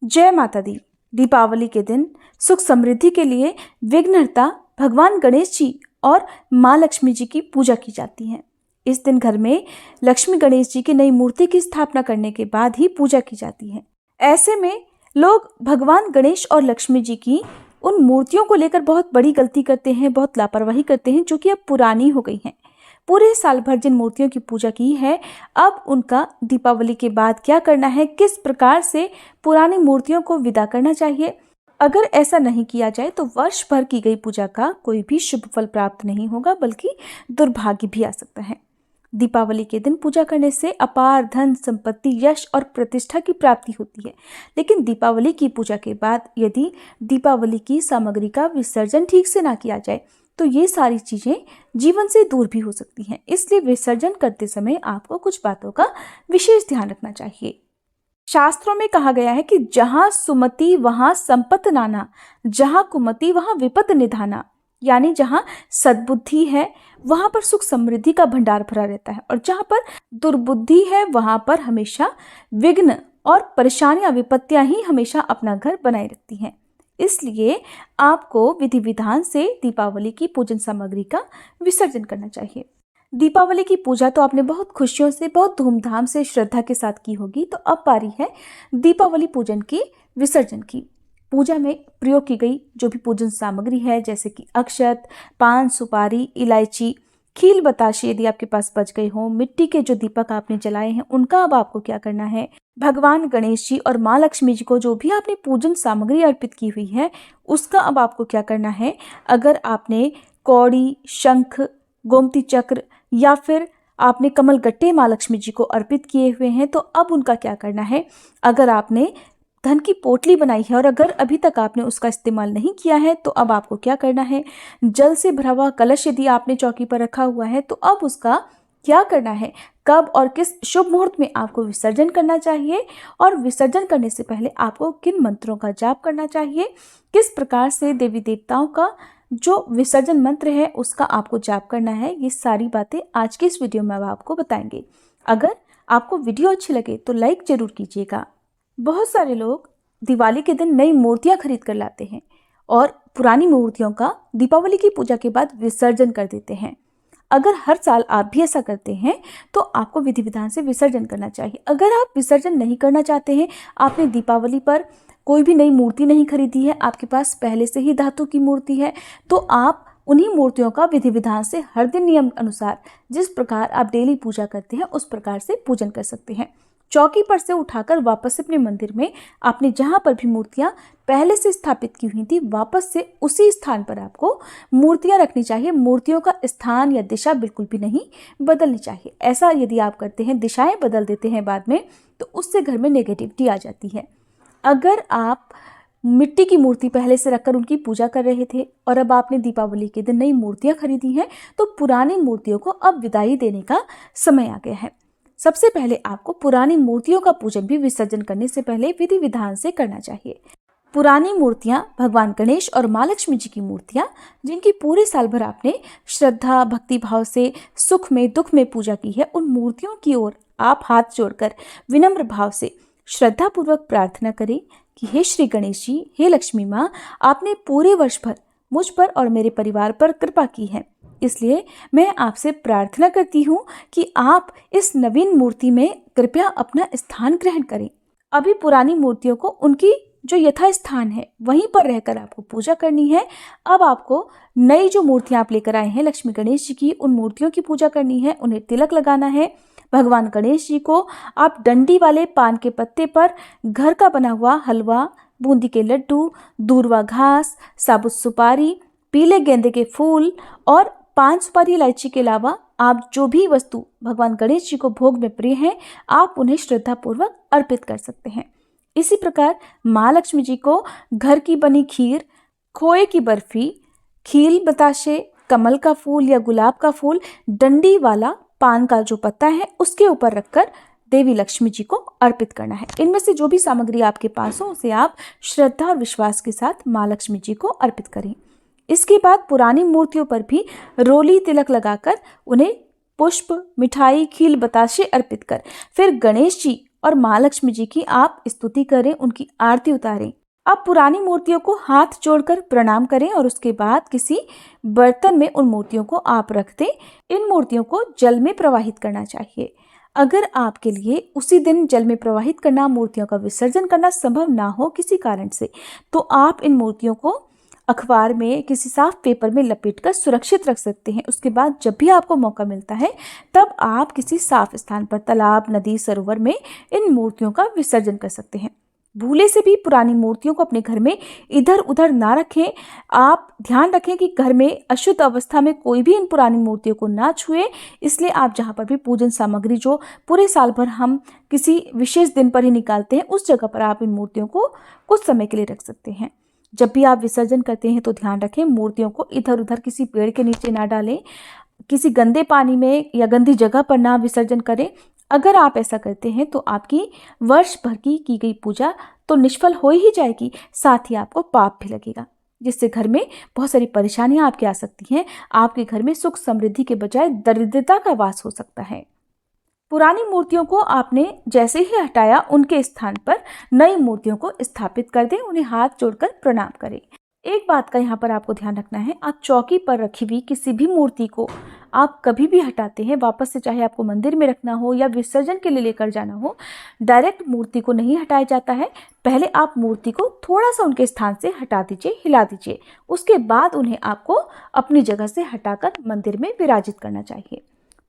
जय माता दी। दीपावली के दिन सुख समृद्धि के लिए विघ्नहर्ता भगवान गणेश जी और माँ लक्ष्मी जी की पूजा की जाती है। इस दिन घर में लक्ष्मी गणेश जी की नई मूर्ति की स्थापना करने के बाद ही पूजा की जाती है। ऐसे में लोग भगवान गणेश और लक्ष्मी जी की उन मूर्तियों को लेकर बहुत बड़ी गलती करते हैं, बहुत लापरवाही करते हैं, जो कि अब पुरानी हो गई हैं। पूरे साल भर जिन मूर्तियों की पूजा की है, अब उनका दीपावली के बाद क्या करना है, किस प्रकार से पुरानी मूर्तियों को विदा करना चाहिए। अगर ऐसा नहीं किया जाए तो वर्ष भर की गई पूजा का कोई भी शुभ फल प्राप्त नहीं होगा, बल्कि दुर्भाग्य भी आ सकता है। दीपावली के दिन पूजा करने से अपार धन संपत्ति, यश और प्रतिष्ठा की प्राप्ति होती है। लेकिन दीपावली की पूजा के बाद यदि दीपावली की सामग्री का विसर्जन ठीक से ना किया जाए तो ये सारी चीजें जीवन से दूर भी हो सकती हैं। इसलिए विसर्जन करते समय आपको कुछ बातों का विशेष ध्यान रखना चाहिए। शास्त्रों में कहा गया है कि जहां सुमति वहां संपत नाना, जहां कुमति वहां विपत निधाना। यानी जहां सद्बुद्धि है वहां पर सुख समृद्धि का भंडार भरा रहता है, और जहां पर दुर्बुद्धि है वहां पर हमेशा विघ्न और परेशानियां, विपत्तियां ही हमेशा अपना घर बनाए रखती हैं। इसलिए आपको विधि विधान से दीपावली की पूजन सामग्री का विसर्जन करना चाहिए। दीपावली की पूजा तो आपने बहुत खुशियों से, बहुत धूमधाम से, श्रद्धा के साथ की होगी। तो अब बारी है दीपावली पूजन की विसर्जन की। पूजा में प्रयोग की गई जो भी पूजन सामग्री है, जैसे कि अक्षत, पान, सुपारी, इलायची, खील बताशे यदि आपके पास बच गए हों, मिट्टी के जो दीपक आपने जलाए हैं उनका अब आपको क्या करना है, भगवान गणेश जी और माँ लक्ष्मी जी को जो भी आपने पूजन सामग्री अर्पित की हुई है उसका अब आपको क्या करना है। अगर आपने कौड़ी, शंख, गोमती चक्र या फिर आपने कमल गट्टे माँ लक्ष्मी जी को अर्पित किए हुए हैं तो अब उनका क्या करना है। अगर आपने धन की पोटली बनाई है और अगर अभी तक आपने उसका इस्तेमाल नहीं किया है तो अब आपको क्या करना है। जल से भरा हुआ कलश यदि आपने चौकी पर रखा हुआ है तो अब उसका क्या करना है, कब और किस शुभ मुहूर्त में आपको विसर्जन करना चाहिए, और विसर्जन करने से पहले आपको किन मंत्रों का जाप करना चाहिए, किस प्रकार से देवी देवताओं का जो विसर्जन मंत्र है उसका आपको जाप करना है। ये सारी बातें आज के इस वीडियो में अब आपको बताएंगे। अगर आपको वीडियो अच्छी लगे तो लाइक जरूर कीजिएगा। बहुत सारे लोग दिवाली के दिन नई मूर्तियां खरीद कर लाते हैं और पुरानी मूर्तियों का दीपावली की पूजा के बाद विसर्जन कर देते हैं। अगर हर साल आप भी ऐसा करते हैं तो आपको विधि विधान से विसर्जन करना चाहिए। अगर आप विसर्जन नहीं करना चाहते हैं, आपने दीपावली पर कोई भी नई मूर्ति नहीं खरीदी है, आपके पास पहले से ही धातु की मूर्ति है, तो आप उन्हीं मूर्तियों का विधि विधान से हर दिन नियम अनुसार जिस प्रकार आप डेली पूजा करते हैं उस प्रकार से पूजन कर सकते हैं। चौकी पर से उठाकर वापस अपने मंदिर में आपने जहाँ पर भी मूर्तियाँ पहले से स्थापित की हुई थी वापस से उसी स्थान पर आपको मूर्तियाँ रखनी चाहिए। मूर्तियों का स्थान या दिशा बिल्कुल भी नहीं बदलनी चाहिए। ऐसा यदि आप करते हैं, दिशाएं बदल देते हैं बाद में, तो उससे घर में नेगेटिविटी आ जाती है। अगर आप मिट्टी की मूर्ति पहले से रखकर उनकी पूजा कर रहे थे और अब आपने दीपावली के दिन नई मूर्तियाँ खरीदी हैं तो पुरानी मूर्तियों को अब विदाई देने का समय आ गया है। सबसे पहले आपको पुरानी मूर्तियों का पूजन भी विसर्जन करने से पहले विधि विधान से करना चाहिए। पुरानी मूर्तियां भगवान गणेश और माँ लक्ष्मी जी की मूर्तियां जिनकी पूरे साल भर आपने श्रद्धा भक्ति भाव से सुख में दुख में पूजा की है, उन मूर्तियों की ओर आप हाथ जोड़कर विनम्र भाव से श्रद्धा पूर्वक प्रार्थना करें कि हे श्री गणेश जी, हे लक्ष्मी माँ, आपने पूरे वर्ष भर मुझ पर और मेरे परिवार पर कृपा की है, इसलिए मैं आपसे प्रार्थना करती हूँ कि आप इस नवीन मूर्ति में कृपया अपना स्थान ग्रहण करें। अभी पुरानी मूर्तियों को उनकी जो यथा स्थान है वहीं पर रहकर आपको पूजा करनी है। अब आपको नई जो मूर्तियाँ आप लेकर आए हैं लक्ष्मी गणेश जी की, उन मूर्तियों की पूजा करनी है, उन्हें तिलक लगाना है। भगवान गणेश जी को आप डंडी वाले पान के पत्ते पर घर का बना हुआ हलवा, बूंदी के लड्डू, दूर्वा घास, साबुत सुपारी, पीले गेंदे के फूल और पान, सुपारी, इलायची के अलावा आप जो भी वस्तु भगवान गणेश जी को भोग में प्रिय हैं आप उन्हें श्रद्धापूर्वक अर्पित कर सकते हैं। इसी प्रकार माँ लक्ष्मी जी को घर की बनी खीर, खोए की बर्फी, खील बताशे, कमल का फूल या गुलाब का फूल, डंडी वाला पान का जो पत्ता है उसके ऊपर रखकर देवी लक्ष्मी जी को अर्पित करना है। इनमें से जो भी सामग्री आपके पास हो उसे आप श्रद्धा और विश्वास के साथ माँ लक्ष्मी जी को अर्पित करें। इसके बाद पुरानी मूर्तियों पर भी रोली तिलक लगाकर उन्हें पुष्प, मिठाई, खील बताशे अर्पित कर फिर गणेश जी और माँ लक्ष्मी जी की आप स्तुति करें, उनकी आरती उतारें। अब पुरानी मूर्तियों को हाथ जोड़कर प्रणाम करें और उसके बाद किसी बर्तन में उन मूर्तियों को आप रख दें। इन मूर्तियों को जल में प्रवाहित करना चाहिए। अगर आपके लिए उसी दिन जल में प्रवाहित करना, मूर्तियों का विसर्जन करना संभव ना हो किसी कारण से, तो आप इन मूर्तियों को अखबार में किसी साफ पेपर में लपेटकर सुरक्षित रख सकते हैं। उसके बाद जब भी आपको मौका मिलता है तब आप किसी साफ स्थान पर, तालाब, नदी, सरोवर में इन मूर्तियों का विसर्जन कर सकते हैं। भूले से भी पुरानी मूर्तियों को अपने घर में इधर उधर ना रखें। आप ध्यान रखें कि घर में अशुद्ध अवस्था में कोई भी इन पुरानी मूर्तियों को ना छुए। इसलिए आप जहाँ पर भी पूजन सामग्री जो पूरे साल भर हम किसी विशेष दिन पर ही निकालते हैं, उस जगह पर आप इन मूर्तियों को कुछ समय के लिए रख सकते हैं। जब भी आप विसर्जन करते हैं तो ध्यान रखें मूर्तियों को इधर उधर किसी पेड़ के नीचे ना डालें, किसी गंदे पानी में या गंदी जगह पर ना विसर्जन करें। अगर आप ऐसा करते हैं तो आपकी वर्ष भर की गई पूजा तो निष्फल हो ही जाएगी, साथ ही आपको पाप भी लगेगा, जिससे घर में बहुत सारी परेशानियां आपके आ सकती हैं। आपके घर में सुख समृद्धि के बजाय दरिद्रता का वास हो सकता है। पुरानी मूर्तियों को आपने जैसे ही हटाया, उनके स्थान पर नई मूर्तियों को स्थापित कर दें, उन्हें हाथ जोड़कर प्रणाम करें। एक बात का यहाँ पर आपको ध्यान रखना है, आप चौकी पर रखी हुई किसी भी मूर्ति को आप कभी भी हटाते हैं वापस से, चाहे आपको मंदिर में रखना हो या विसर्जन के लिए लेकर जाना हो, डायरेक्ट मूर्ति को नहीं हटाया जाता है। पहले आप मूर्ति को थोड़ा सा उनके स्थान से हटा दीजिए, हिला दीजिए। उसके बाद उन्हें आपको अपनी जगह से हटाकर मंदिर में विराजित करना चाहिए।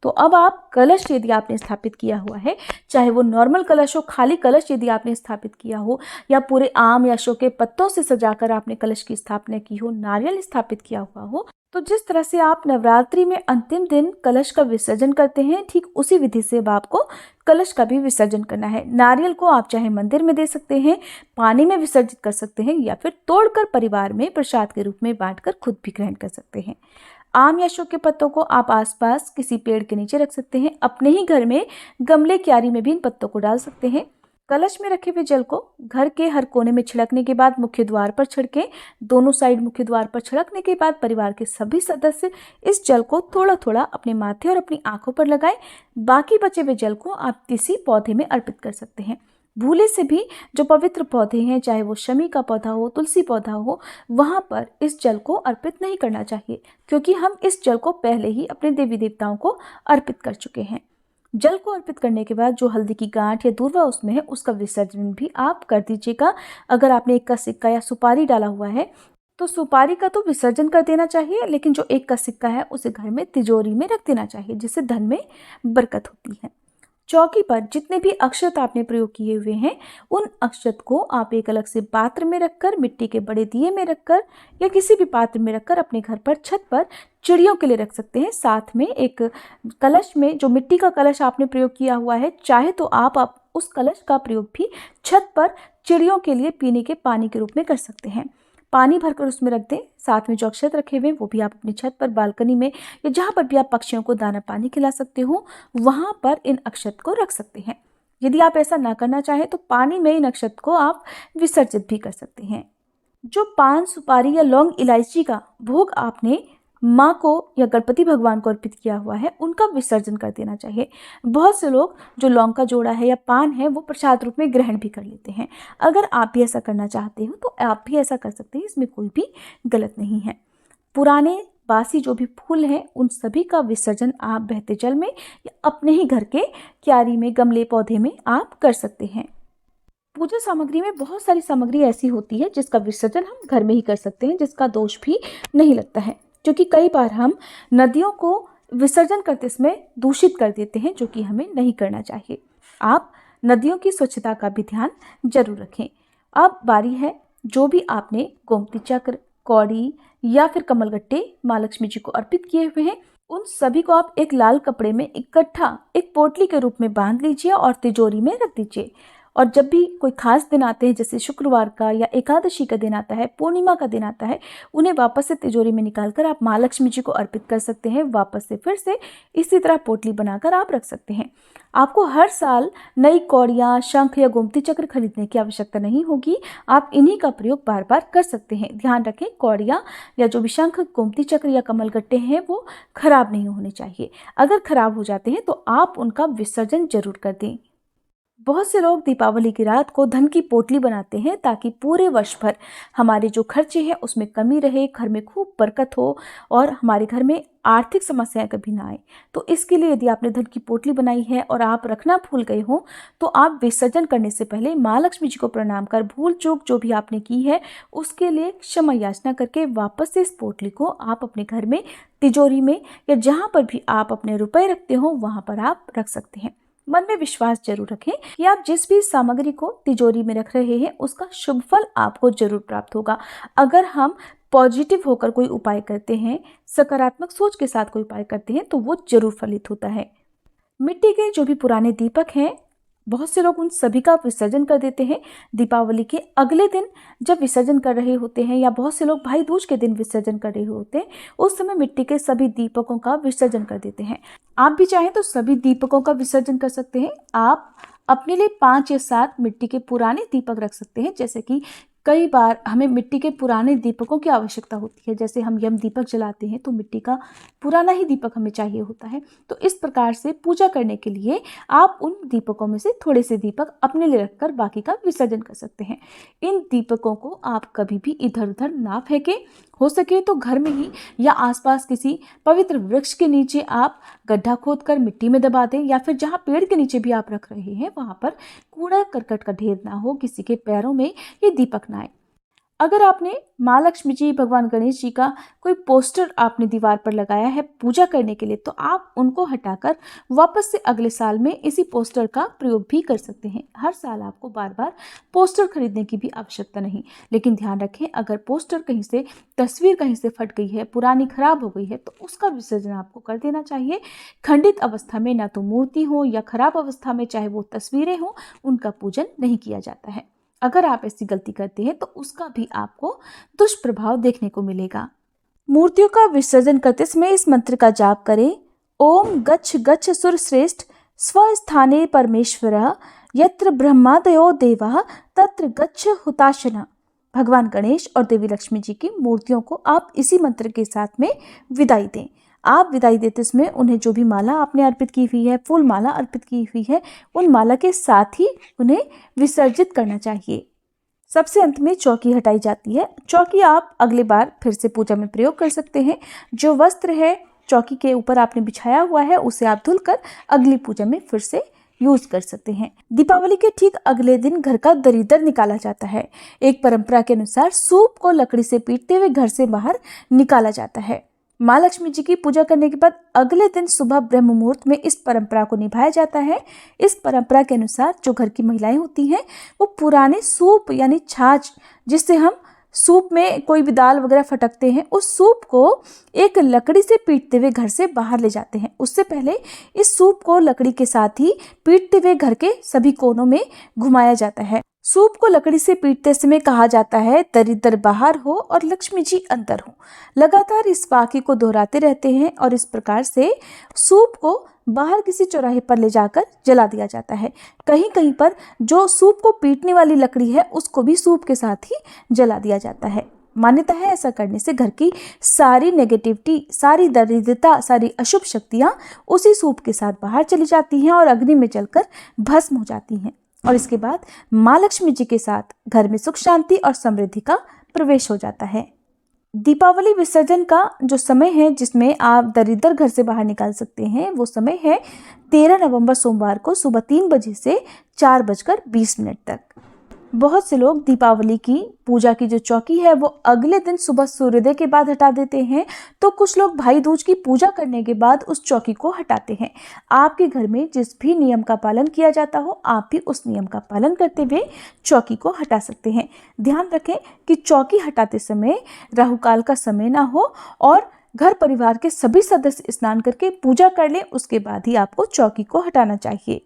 तो अब आप कलश यदि आपने स्थापित किया हुआ है, चाहे वो नॉर्मल कलश हो, खाली कलश यदि आपने स्थापित किया हो, या पूरे आम या अशोक के पत्तों से सजाकर आपने कलश की स्थापना की हो, नारियल स्थापित किया हुआ हो, तो जिस तरह से आप नवरात्रि में अंतिम दिन कलश का विसर्जन करते हैं, ठीक उसी विधि से अब आपको कलश का भी विसर्जन करना है। नारियल को आप चाहे मंदिर में दे सकते हैं, पानी में विसर्जित कर सकते हैं, या फिर तोड़कर परिवार में प्रसाद के रूप में बांटकर खुद भी ग्रहण कर सकते हैं। आम या अशोक के पत्तों को आप आसपास किसी पेड़ के नीचे रख सकते हैं। अपने ही घर में गमले, क्यारी में भी इन पत्तों को डाल सकते हैं। कलश में रखे हुए जल को घर के हर कोने में छिड़कने के बाद मुख्य द्वार पर छिड़कें। दोनों साइड मुख्य द्वार पर छिड़कने के बाद परिवार के सभी सदस्य इस जल को थोड़ा थोड़ा अपने माथे और अपनी आंखों पर लगाएं। बाकी बचे हुए जल को आप किसी पौधे में अर्पित कर सकते हैं। भूले से भी जो पवित्र पौधे हैं, चाहे वो शमी का पौधा हो, तुलसी पौधा हो, वहाँ पर इस जल को अर्पित नहीं करना चाहिए, क्योंकि हम इस जल को पहले ही अपने देवी देवताओं को अर्पित कर चुके हैं। जल को अर्पित करने के बाद जो हल्दी की गांठ या दूर्वा उसमें है, उसका विसर्जन भी आप कर दीजिएगा। अगर आपने एक का सिक्का या सुपारी डाला हुआ है तो सुपारी का तो विसर्जन कर देना चाहिए, लेकिन जो एक का सिक्का है उसे घर में तिजोरी में रख देना चाहिए, जिससे धन में बरकत होती है। चौकी पर जितने भी अक्षत आपने प्रयोग किए हुए हैं, उन अक्षत को आप एक अलग से पात्र में रखकर, मिट्टी के बड़े दिए में रखकर या किसी भी पात्र में रखकर अपने घर पर छत पर चिड़ियों के लिए रख सकते हैं। साथ में एक कलश में जो मिट्टी का कलश आपने प्रयोग किया हुआ है, चाहे तो आप उस कलश का प्रयोग भी छत पर चिड़ियों के लिए पीने के पानी के रूप में कर सकते हैं। पानी भरकर उसमें रख दें। साथ में जो अक्षत रखे हुए वो भी आप अपनी छत पर, बालकनी में या जहाँ पर भी आप पक्षियों को दाना पानी खिला सकते हो, वहाँ पर इन अक्षत को रख सकते हैं। यदि आप ऐसा ना करना चाहें तो पानी में इन अक्षत को आप विसर्जित भी कर सकते हैं। जो पान, सुपारी या लौंग, इलायची का भोग आपने माँ को या गणपति भगवान को अर्पित किया हुआ है, उनका विसर्जन कर देना चाहिए। बहुत से लोग जो लौंग का जोड़ा है या पान है वो प्रसाद रूप में ग्रहण भी कर लेते हैं। अगर आप भी ऐसा करना चाहते हो तो आप भी ऐसा कर सकते हैं, इसमें कोई भी गलत नहीं है। पुराने बासी जो भी फूल हैं, उन सभी का विसर्जन आप बहते जल में या अपने ही घर के क्यारी में, गमले, पौधे में आप कर सकते हैं। पूजा सामग्री में बहुत सारी सामग्री ऐसी होती है जिसका विसर्जन हम घर में ही कर सकते हैं, जिसका दोष भी नहीं लगता है, क्योंकि कई बार हम नदियों को विसर्जन करते समय दूषित कर देते हैं, जो कि हमें नहीं करना चाहिए। आप नदियों की स्वच्छता का भी ध्यान जरूर रखें। अब बारी है, जो भी आपने गोमती चक्र, कौड़ी या फिर कमलगट्टे माँ लक्ष्मी जी को अर्पित किए हुए हैं, उन सभी को आप एक लाल कपड़े में इकट्ठा एक पोटली के रूप में बांध लीजिए और तिजोरी में रख दीजिए। और जब भी कोई खास दिन आते हैं, जैसे शुक्रवार का या एकादशी का दिन आता है, पूर्णिमा का दिन आता है, उन्हें वापस से तिजोरी में निकालकर आप माँ लक्ष्मी जी को अर्पित कर सकते हैं। वापस से फिर से इसी तरह पोटली बनाकर आप रख सकते हैं। आपको हर साल नई कौड़ियाँ, शंख या गोमती चक्र खरीदने की आवश्यकता नहीं होगी। आप इन्हीं का प्रयोग बार बार कर सकते हैं। ध्यान रखें, कौड़ियाँ या जो भी शंख, गोमती चक्र या कमलगट्टे हैं वो खराब नहीं होने चाहिए। अगर खराब हो जाते हैं तो आप उनका विसर्जन जरूर कर दें। बहुत से लोग दीपावली की रात को धन की पोटली बनाते हैं ताकि पूरे वर्ष भर हमारे जो खर्चे हैं उसमें कमी रहे, घर में खूब बरकत हो और हमारे घर में आर्थिक समस्याएं कभी ना आए। तो इसके लिए यदि आपने धन की पोटली बनाई है और आप रखना भूल गए हो तो आप विसर्जन करने से पहले माँ लक्ष्मी जी को प्रणाम कर भूल चूक जो भी आपने की है उसके लिए क्षमा याचना करके वापस से इस पोटली को आप अपने घर में तिजोरी में या जहाँ पर भी आप अपने रुपए रखते हो वहाँ पर आप रख सकते हैं। मन में विश्वास जरूर रखें कि आप जिस भी सामग्री को तिजोरी में रख रहे हैं उसका शुभ फल आपको जरूर प्राप्त होगा। अगर हम पॉजिटिव होकर कोई उपाय करते हैं, सकारात्मक सोच के साथ कोई उपाय करते हैं तो वो जरूर फलित होता है। मिट्टी के जो भी पुराने दीपक हैं बहुत से लोग उन सभी का विसर्जन कर देते हैं दीपावली के अगले दिन जब विसर्जन कर रहे होते हैं, या बहुत से लोग भाई दूज के दिन विसर्जन कर रहे होते हैं, उस समय मिट्टी के सभी दीपकों का विसर्जन कर देते हैं। आप भी चाहें तो सभी दीपकों का विसर्जन कर सकते हैं। आप अपने लिए 5 या 7 मिट्टी के पुराने दीपक रख सकते हैं। जैसे कि कई बार हमें मिट्टी के पुराने दीपकों की आवश्यकता होती है, जैसे हम यम दीपक जलाते हैं तो मिट्टी का पुराना ही दीपक हमें चाहिए होता है। तो इस प्रकार से पूजा करने के लिए आप उन दीपकों में से थोड़े से दीपक अपने लिए रखकर बाकी का विसर्जन कर सकते हैं। इन दीपकों को आप कभी भी इधर उधर ना फेंकें। हो सके तो घर में ही या आसपास किसी पवित्र वृक्ष के नीचे आप गड्ढा खोदकर मिट्टी में दबा दें, या फिर जहाँ पेड़ के नीचे भी आप रख रहे हैं वहाँ पर कूड़ा करकट का ढेर ना हो, किसी के पैरों में ये दीपक ना आए। अगर आपने माँ लक्ष्मी जी, भगवान गणेश जी का कोई पोस्टर आपने दीवार पर लगाया है पूजा करने के लिए, तो आप उनको हटाकर वापस से अगले साल में इसी पोस्टर का प्रयोग भी कर सकते हैं। हर साल आपको बार बार पोस्टर खरीदने की भी आवश्यकता नहीं। लेकिन ध्यान रखें, अगर पोस्टर कहीं से, तस्वीर कहीं से फट गई है, पुरानी खराब हो गई है, तो उसका विसर्जन आपको कर देना चाहिए। खंडित अवस्था में ना तो मूर्ति हो या खराब अवस्था में चाहे वो तस्वीरें हो, उनका पूजन नहीं किया जाता है। अगर आप ऐसी गलती करते हैं तो उसका भी आपको दुष्प्रभाव देखने को मिलेगा। मूर्तियों का विसर्जन करते समय इस मंत्र का जाप करें। ओम गच्छ गच्छ सुर श्रेष्ठ स्वस्थाने परमेश्वरः यत्र ब्रह्मादयो देवा तत्र गच्छ हुताशना। भगवान गणेश और देवी लक्ष्मी जी की मूर्तियों को आप इसी मंत्र के साथ में विदाई दें। आप विदाई देते समय उन्हें जो भी माला आपने अर्पित की हुई है, फूल माला अर्पित की हुई है, उन माला के साथ ही उन्हें विसर्जित करना चाहिए। सबसे अंत में चौकी हटाई जाती है। चौकी आप अगले बार फिर से पूजा में प्रयोग कर सकते हैं। जो वस्त्र है चौकी के ऊपर आपने बिछाया हुआ है उसे आप धुलकर अगली पूजा में फिर से यूज कर सकते हैं। दीपावली के ठीक अगले दिन घर का दरिद्र निकाला जाता है। एक परंपरा के अनुसार सूप को लकड़ी से पीटते हुए घर से बाहर निकाला जाता है। माँ लक्ष्मी जी की पूजा करने के बाद अगले दिन सुबह ब्रह्म मुहूर्त में इस परंपरा को निभाया जाता है। इस परंपरा के अनुसार जो घर की महिलाएं होती हैं वो पुराने सूप यानी छाछ, जिससे हम सूप में कोई भी दाल वगैरह फटकते हैं, उस सूप को एक लकड़ी से पीटते हुए घर से बाहर ले जाते हैं। उससे पहले इस सूप को लकड़ी के साथ ही पीटते हुए घर के सभी कोनों में घुमाया जाता है। सूप को लकड़ी से पीटते समय कहा जाता है दरिद्र बाहर हो और लक्ष्मी जी अंदर हो। लगातार इस वाक्य को दोहराते रहते हैं और इस प्रकार से सूप को बाहर किसी चौराहे पर ले जाकर जला दिया जाता है। कहीं कहीं पर जो सूप को पीटने वाली लकड़ी है उसको भी सूप के साथ ही जला दिया जाता है। मान्यता है ऐसा करने से घर की सारी नेगेटिविटी, सारी दरिद्रता, सारी अशुभ शक्तियाँ उसी सूप के साथ बाहर चली जाती हैं और अग्नि में जलकर भस्म हो जाती हैं। और इसके बाद माँ लक्ष्मी जी के साथ घर में सुख शांति और समृद्धि का प्रवेश हो जाता है। दीपावली विसर्जन का जो समय है जिसमें आप दरिद्र घर से बाहर निकाल सकते हैं वो समय है 13 नवंबर सोमवार को सुबह 3 बजे से 4:20 तक। बहुत से लोग दीपावली की पूजा की जो चौकी है वो अगले दिन सुबह सूर्योदय के बाद हटा देते हैं, तो कुछ लोग भाई दूज की पूजा करने के बाद उस चौकी को हटाते हैं। आपके घर में जिस भी नियम का पालन किया जाता हो आप भी उस नियम का पालन करते हुए चौकी को हटा सकते हैं। ध्यान रखें कि चौकी हटाते समय राहु काल का समय ना हो और घर परिवार के सभी सदस्य स्नान करके पूजा कर लें, उसके बाद ही आपको चौकी को हटाना चाहिए।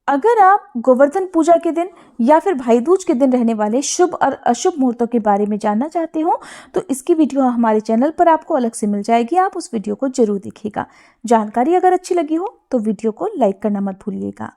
अगर आप गोवर्धन पूजा के दिन या फिर भाई दूज के दिन रहने वाले शुभ और अशुभ मुहूर्तों के बारे में जानना चाहते हो तो इसकी वीडियो हमारे चैनल पर आपको अलग से मिल जाएगी। आप उस वीडियो को जरूर देखिएगा। जानकारी अगर अच्छी लगी हो तो वीडियो को लाइक करना मत भूलिएगा।